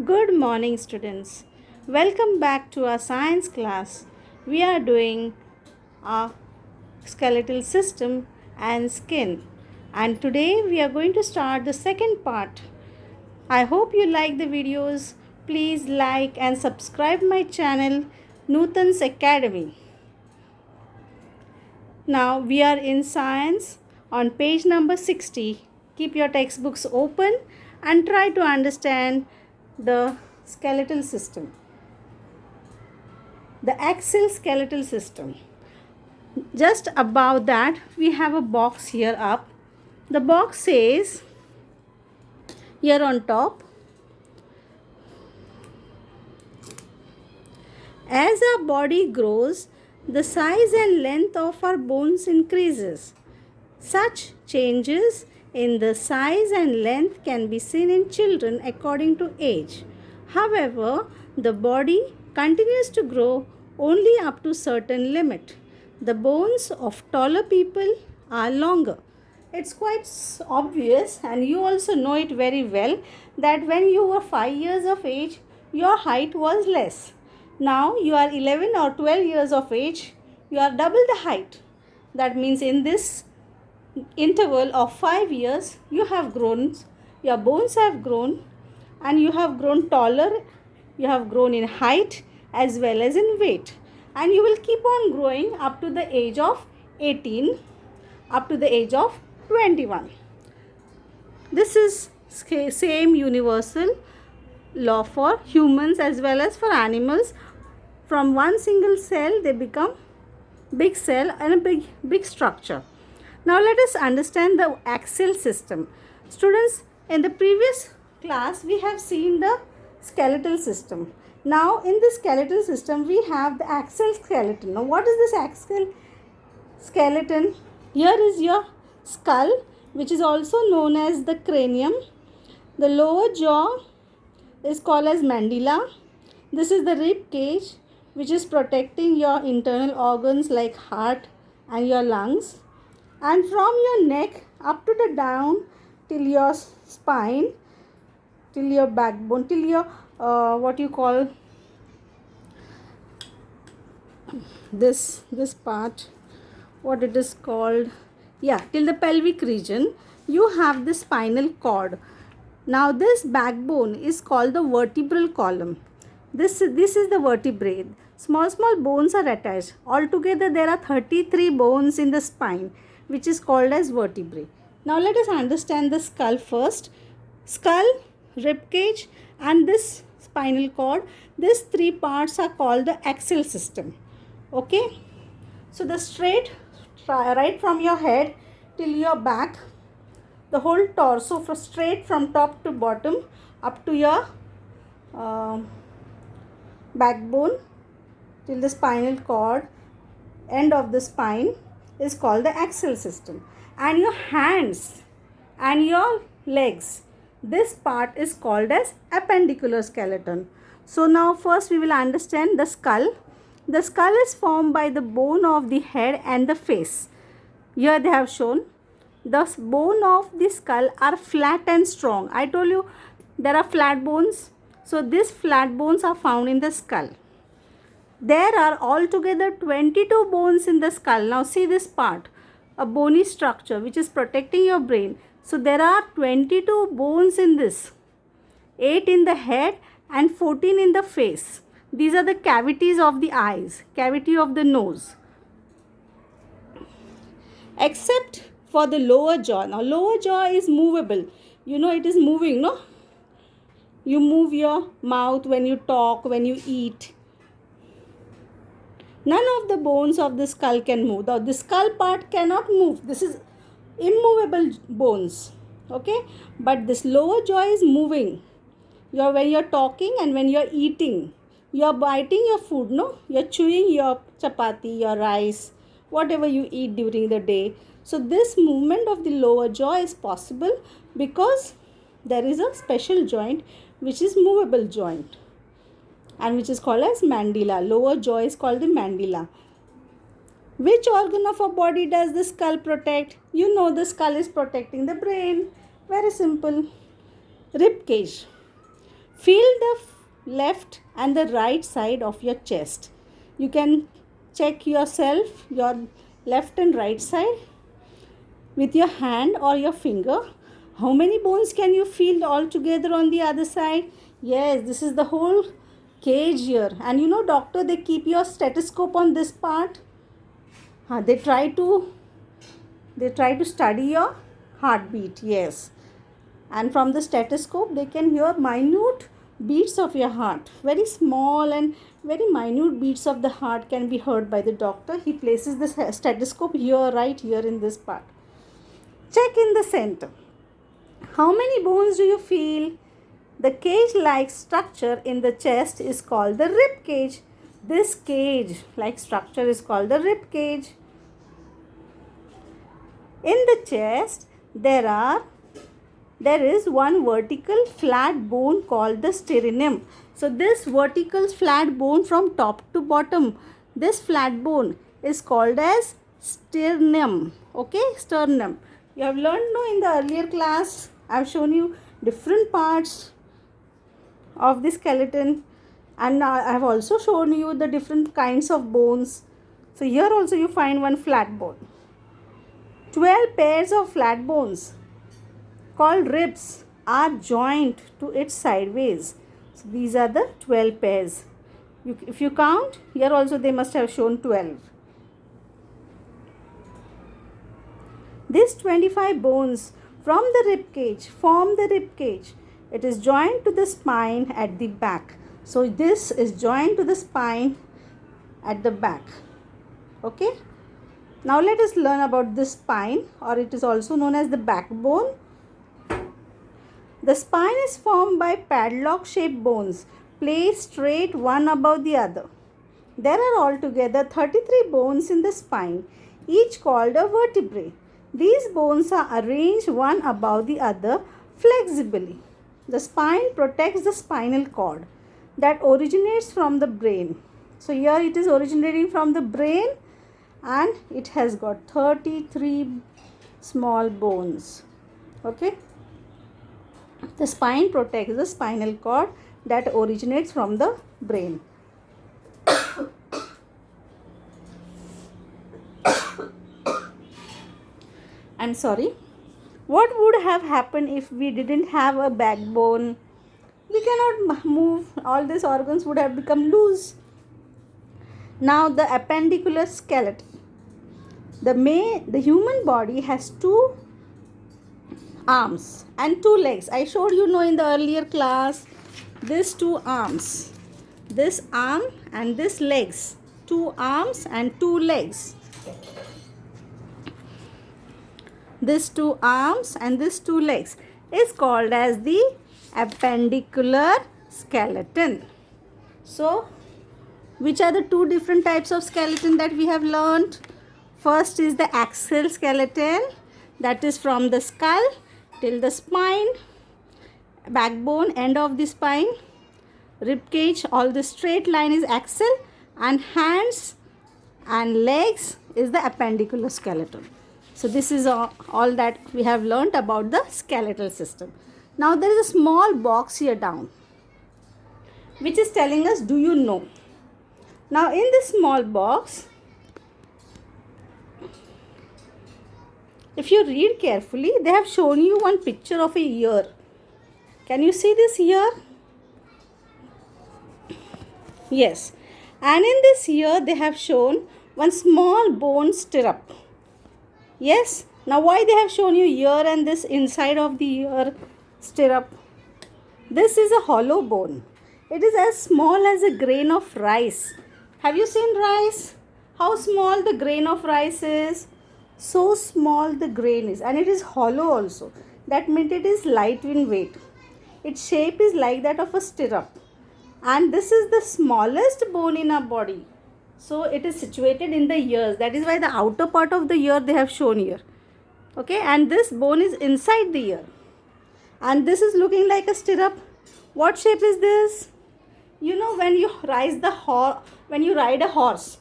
Good morning, students. Welcome back to our science class. We are doing our skeletal system and skin. And today we are going to start the second part. I hope you like the videos. Please like and subscribe my channel Nutan's Academy. Now we are in science on page number 60. Keep your textbooks open and try to understand the skeletal system. The axial skeletal system. Just above that, we have a box here up. The box says here on top, as our body grows, the size and length of our bones increases. Such changes in the size and length can be seen in children according to age. However, the body continues to grow only up to certain limit. The bones of taller people are longer. It's quite obvious, and you also know it very well, that when you were 5 years of age, your height was less. Now you are 11 or 12 years of age, you are double the height. That means in this interval of 5 years, you have grown, your bones have grown, and you have grown taller, you have grown in height as well as in weight. And you will keep on growing up to the age of 18, up to the age of 21. This is same universal law for humans as well as for animals. From one single cell, they become big cell and a big structure. Now let us understand the axial system. Students, in the previous class, we have seen the skeletal system. Now in the skeletal system, we have the axial skeleton. Now what is this axial skeleton? Here is your skull, which is also known as the cranium. The lower jaw is called as mandibular. This is the rib cage, which is protecting your internal organs like heart and your lungs. And from your neck up to the down till your spine, till your backbone, till your what you call this part, what it is called, till the pelvic region, you have the spinal cord. Now this backbone is called the vertebral column. This is the vertebrae. Small bones are attached. Altogether there are 33 bones in the spine, which is called as vertebrae. Now let us understand the skull first. Skull, rib cage and this spinal cord, these three parts are called the axial system. Okay. So the right from your head till your back, the whole torso straight from top to bottom up to your backbone till the spinal cord, end of the spine, is called the axial system. And your hands and your legs, this part is called as appendicular skeleton. So now first we will understand the skull. The skull is formed by the bone of the head and the face. Here they have shown the bone of the skull are flat and strong. I told you there are flat bones. So these flat bones are found in the skull. There are altogether 22 bones in the skull. Now see this part, a bony structure which is protecting your brain. So there are 22 bones in this, 8 in the head and 14 in the face. These are the cavities of the eyes, cavity of the nose. Except for the lower jaw. Now lower jaw is movable. You know it is moving, no? You move your mouth when you talk, when you eat. None of the bones of the skull can move. The skull part cannot move. This is immovable bones. Okay? But this lower jaw is moving. When you're talking and when you're eating, you're biting your food, no? You're chewing your chapati, your rice, whatever you eat during the day. So this movement of the lower jaw is possible because there is a special joint which is movable joint and which is called as mandibula. Lower jaw is called the mandibula. Which organ of our body does the skull protect? You know the skull is protecting the brain. Very simple. Rib cage. Feel the left and the right side of your chest. You can check yourself, your left and right side with your hand or your finger. How many bones can you feel all together on the other side? Yes, this is the whole cage here. And you know, doctor, they keep your stethoscope on this part. They try to study your heartbeat. Yes, and from the stethoscope they can hear minute beats of your heart. Very small and very minute beats of the heart can be heard by the doctor. He places the stethoscope here, right here in this part. Check in the center. How many bones do you feel? The cage-like structure in the chest is called the rib cage. This cage-like structure is called the rib cage. In the chest, there is one vertical flat bone called the sternum. So this vertical flat bone from top to bottom, this flat bone is called as sternum. Okay, sternum. You have learned in the earlier class. I have shown you different parts of the skeleton, and I have also shown you the different kinds of bones. So here also you find one flat bone. 12 pairs of flat bones called ribs are joined to its sideways. So these are the 12 pairs. If you count, here also they must have shown 12. These 25 bones from the rib cage form the rib cage. It is joined to the spine at the back. So this is joined to the spine at the back. Okay. Now let us learn about the spine, or it is also known as the backbone. The spine is formed by padlock-shaped bones placed straight one above the other. There are altogether 33 bones in the spine, each called a vertebrae. These bones are arranged one above the other flexibly. The spine protects the spinal cord that originates from the brain. So here it is originating from the brain, and it has got 33 small bones. Okay. The spine protects the spinal cord that originates from the brain. I'm sorry. What would have happened if we didn't have a backbone? We cannot move. All these organs would have become loose. Now the appendicular skeleton. The human body has 2 arms and 2 legs. I showed you in the earlier class these 2 arms. This arm and this legs. 2 arms and 2 legs. This 2 arms and this 2 legs is called as the appendicular skeleton. So, which are the 2 different types of skeleton that we have learned? First is the axial skeleton, that is from the skull till the spine, backbone, end of the spine, rib cage, all the straight line is axial, and hands and legs is the appendicular skeleton. So this is all that we have learnt about the skeletal system. Now there is a small box here down, which is telling us, do you know? Now in this small box, if you read carefully, they have shown you one picture of a ear. Can you see this ear? Yes. And in this ear, they have shown one small bone stirrup. Yes. Now why they have shown you ear and this inside of the ear stirrup? This is a hollow bone. It is as small as a grain of rice. Have you seen rice? How small the grain of rice is? So small the grain is, and it is hollow also. That means it is light in weight. Its shape is like that of a stirrup. And this is the smallest bone in our body. So it is situated in the ears. That is why the outer part of the ear they have shown here. Okay, and this bone is inside the ear. And this is looking like a stirrup. What shape is this? You know, when you ride a horse,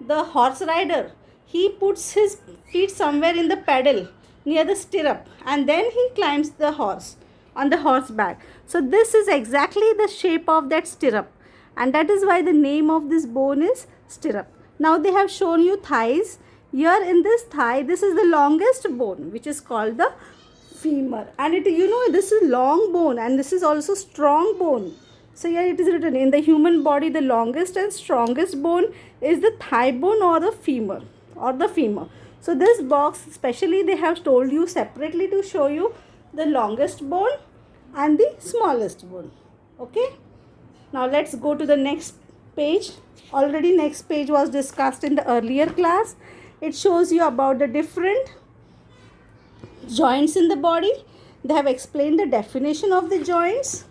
the horse rider, he puts his feet somewhere in the pedal near the stirrup, and then he climbs the horse on the horseback. So this is exactly the shape of that stirrup, and that is why the name of this bone is stirrup. Now they have shown you thighs. Here in this thigh, this is the longest bone, which is called the femur, and it, you know, this is long bone and this is also strong bone. So here it is written, in the human body the longest and strongest bone is the thigh bone or the femur So this box specially they have told you separately to show you the longest bone and the smallest bone. Okay, now let's go to the next page. Already next page was discussed in the earlier class. It shows you about the different joints in the body. They have explained the definition of the joints,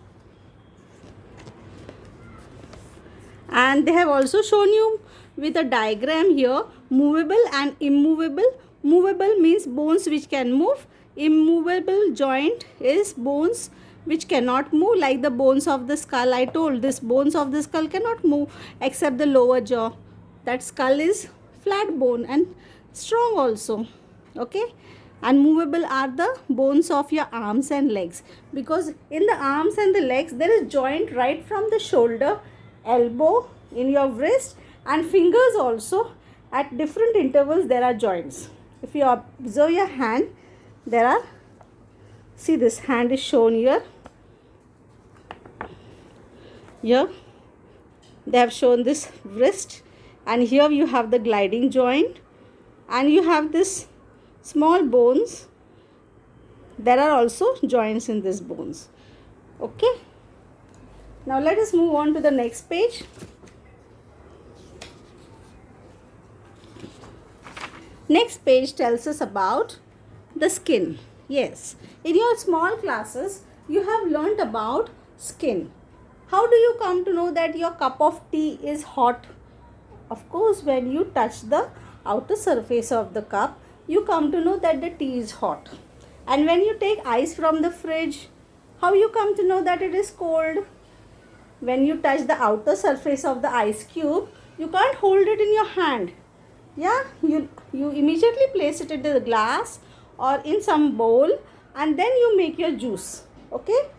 and they have also shown you with a diagram here movable and immovable. Movable means bones which can move. Immovable joint is bones which cannot move, like the bones of the skull. I told this bones of the skull cannot move except the lower jaw. That skull is flat bone and strong also. Okay, and movable are the bones of your arms and legs, because in the arms and the legs there is joint right from the shoulder, elbow, in your wrist and fingers also. At different intervals there are joints. If you observe your hand, there are, see, this hand is shown here. Here they have shown this wrist, and here you have the gliding joint, and you have this small bones. There are also joints in these bones. Okay, now let us move on to the next page. Next page tells us about the skin. Yes, in your small classes you have learnt about skin. How do you come to know that your cup of tea is hot? Of course, when you touch the outer surface of the cup, you come to know that the tea is hot. And when you take ice from the fridge, how you come to know that it is cold? When you touch the outer surface of the ice cube, you can't hold it in your hand. Yeah, you immediately place it in the glass or in some bowl, and then you make your juice. Okay,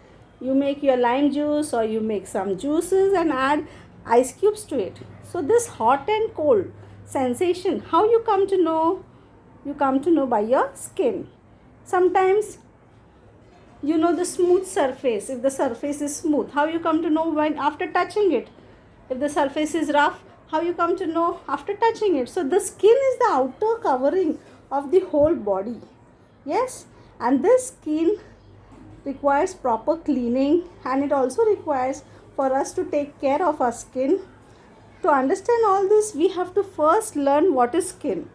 you make your lime juice or you make some juices and add ice cubes to it. So this hot and cold sensation, how you come to know? You come to know by your skin. Sometimes you know the smooth surface. If the surface is smooth, how you come to know? When after touching it. If the surface is rough, how you come to know? After touching it. So the skin is the outer covering of the whole body. Yes, and this skin requires proper cleaning, and it also requires for us to take care of our skin. To understand all this, we have to first learn what is skin.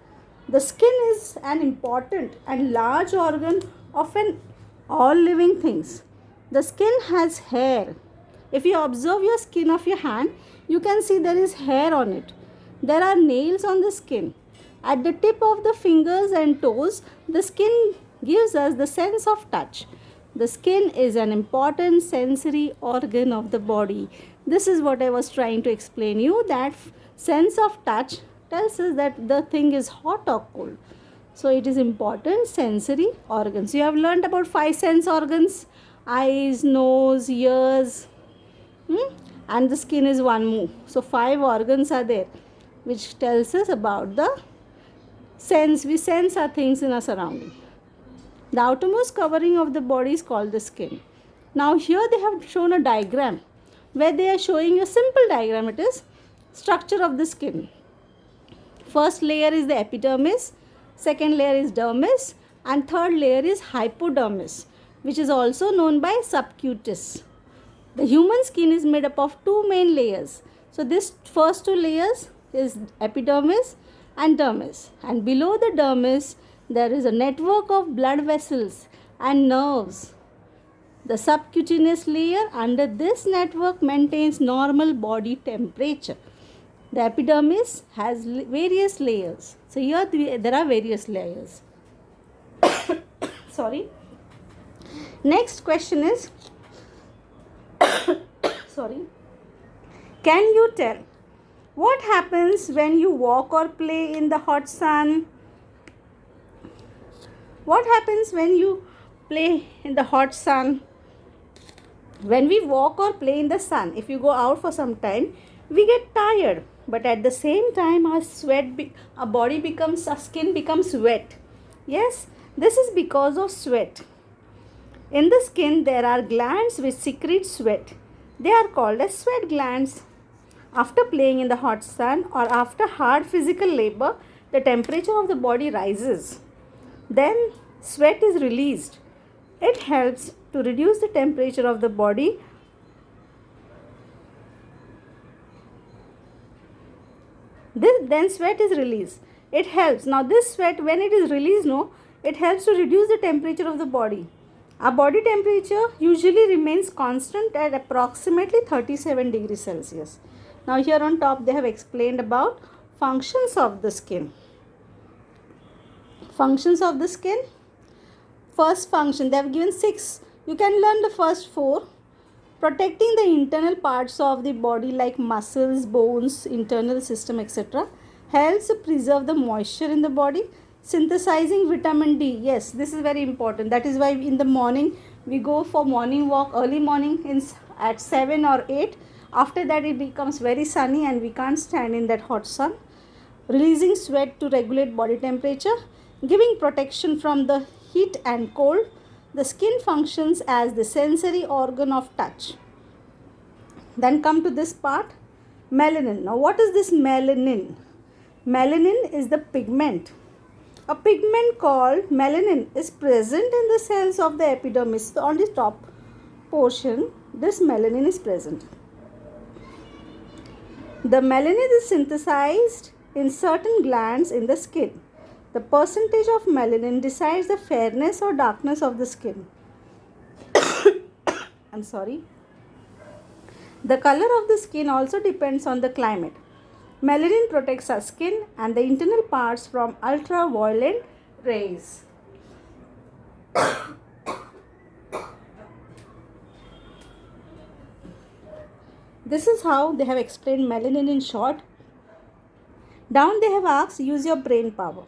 The skin is an important and large organ of all living things. The skin has hair. If you observe your skin of your hand, you can see there is hair on it. There are nails on the skin. At the tip of the fingers and toes, the skin gives us the sense of touch. The skin is an important sensory organ of the body. This is what I was trying to explain you, that sense of touch tells us that the thing is hot or cold. So it is important sensory organs. You have learned about 5 sense organs: eyes, nose, ears, and the skin is one more. So 5 organs are there, which tells us about the sense. We sense our things in our surrounding. The outermost covering of the body is called the skin. Now here they have shown a diagram where they are showing a simple diagram. It is structure of the skin. First layer is the epidermis, second layer is dermis, and third layer is hypodermis, which is also known by subcutis. The human skin is made up of 2 main layers. So this first 2 layers is epidermis and dermis, and below the dermis there is a network of blood vessels and nerves. The subcutaneous layer under this network maintains normal body temperature. The epidermis has various layers. So here there are various layers. Sorry. Next question is, can you tell what happens when you walk or play in the hot sun? What happens when you play in the hot sun? When we walk or play in the sun, if you go out for some time, we get tired. But at the same time, our skin becomes wet. Yes, this is because of sweat. In the skin, there are glands which secrete sweat. They are called as sweat glands. After playing in the hot sun or after hard physical labor, the temperature of the body rises. Then sweat is released. It helps to reduce the temperature of the body. Then sweat is released. It helps. Now this sweat, when it is released, it helps to reduce the temperature of the body. Our body temperature usually remains constant at approximately 37 degrees Celsius. Now here on top they have explained about functions of the skin. Functions of the skin. First function, they have given 6. You can learn the first 4. Protecting the internal parts of the body like muscles, bones, internal system, etc. Helps preserve the moisture in the body. Synthesizing vitamin D. Yes, this is very important. That is why in the morning we go for morning walk, early morning at 7 or 8. After that it becomes very sunny and we can't stand in that hot sun. Releasing sweat to regulate body temperature. Giving protection from the heat and cold. The skin functions as the sensory organ of touch. Then come to this part, melanin. Now what is this melanin? Melanin is the pigment. A pigment called melanin is present in the cells of the epidermis. So on the top portion, this melanin is present. The melanin is synthesized in certain glands in the skin. The percentage of melanin decides the fairness or darkness of the skin. I'm sorry. The color of the skin also depends on the climate. Melanin protects our skin and the internal parts from ultraviolet rays. This is how they have explained melanin in short. Down they have asked, use your brain power.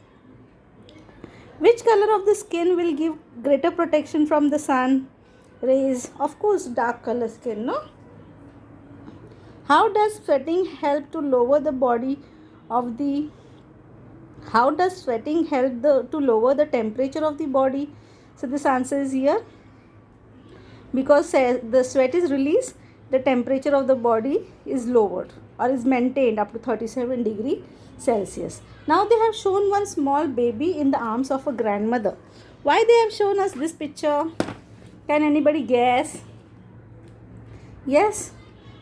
Which color of the skin will give greater protection from the sun rays? Of course, dark color skin, no? How does sweating help to lower the temperature of the body? So this answer is here. Because the sweat is released, the temperature of the body is lowered or is maintained up to 37 degrees Celsius. Now they have shown one small baby in the arms of a grandmother. Why they have shown us this picture? Can anybody guess? Yes?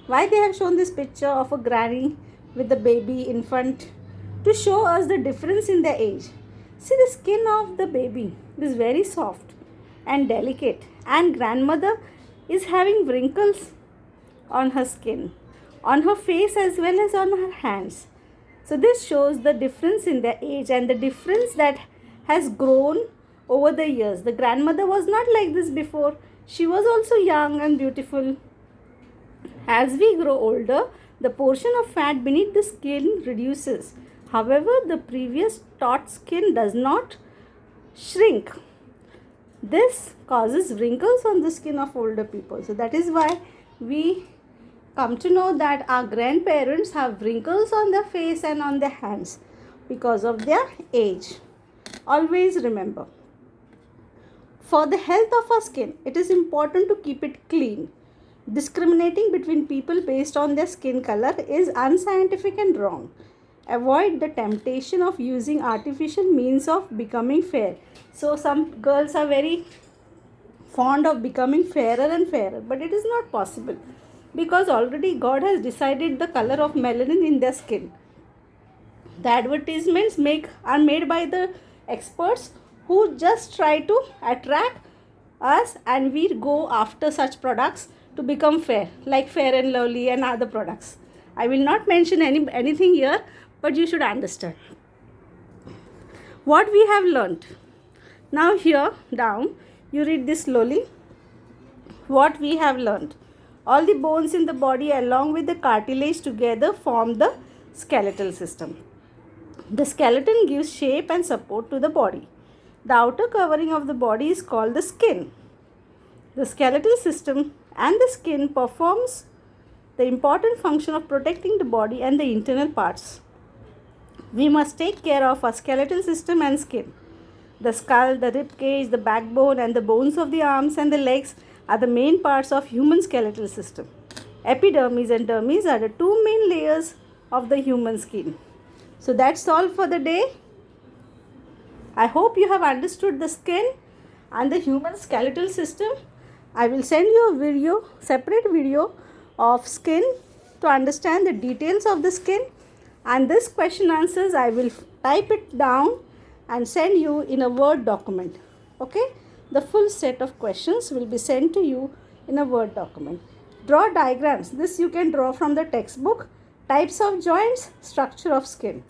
Why they have shown this picture of a granny with the baby infant? To show us the difference in their age. See, the skin of the baby is very soft and delicate, and grandmother is having wrinkles on her skin, on her face as well as on her hands. So this shows the difference in their age and the difference that has grown over the years. The grandmother was not like this before. She was also young and beautiful. As we grow older, the portion of fat beneath the skin reduces. However, the previous taut skin does not shrink. This causes wrinkles on the skin of older people. So that is why we come to know that our grandparents have wrinkles on their face and on their hands because of their age. Always remember, for the health of our skin, it is important to keep it clean. Discriminating between people based on their skin color is unscientific and wrong. Avoid the temptation of using artificial means of becoming fair. So some girls are very fond of becoming fairer and fairer, but it is not possible. Because already God has decided the color of melanin in their skin. The advertisements are made by the experts who just try to attract us, and we go after such products to become fair, like Fair and Lovely and other products. I will not mention anything here, but you should understand what we have learnt. Now here down, you read this slowly. What we have learnt. All the bones in the body along with the cartilage together form the skeletal system. The skeleton gives shape and support to the body. The outer covering of the body is called the skin. The skeletal system and the skin performs the important function of protecting the body and the internal parts. We must take care of our skeletal system and skin. The skull, the rib cage, the backbone, and the bones of the arms and the legs are the main parts of human skeletal system. Epidermis and dermis are the two main layers of the human skin. So that's all for the day. I hope you have understood the skin and the human skeletal system. I will send you a separate video of skin to understand the details of the skin, and this question answers I will type it down and send you in a Word document. Okay, the full set of questions will be sent to you in a Word document. Draw diagrams. This you can draw from the textbook. Types of joints, structure of skin.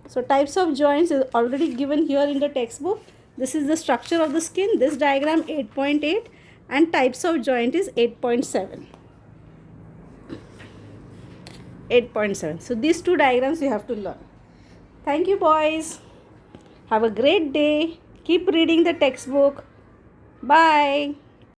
So types of joints is already given here in the textbook. This is the structure of the skin. This diagram 8.8 and types of joint is 8.7. 8.7. So these two diagrams you have to learn. Thank you, boys. Have a great day. Keep reading the textbook. Bye.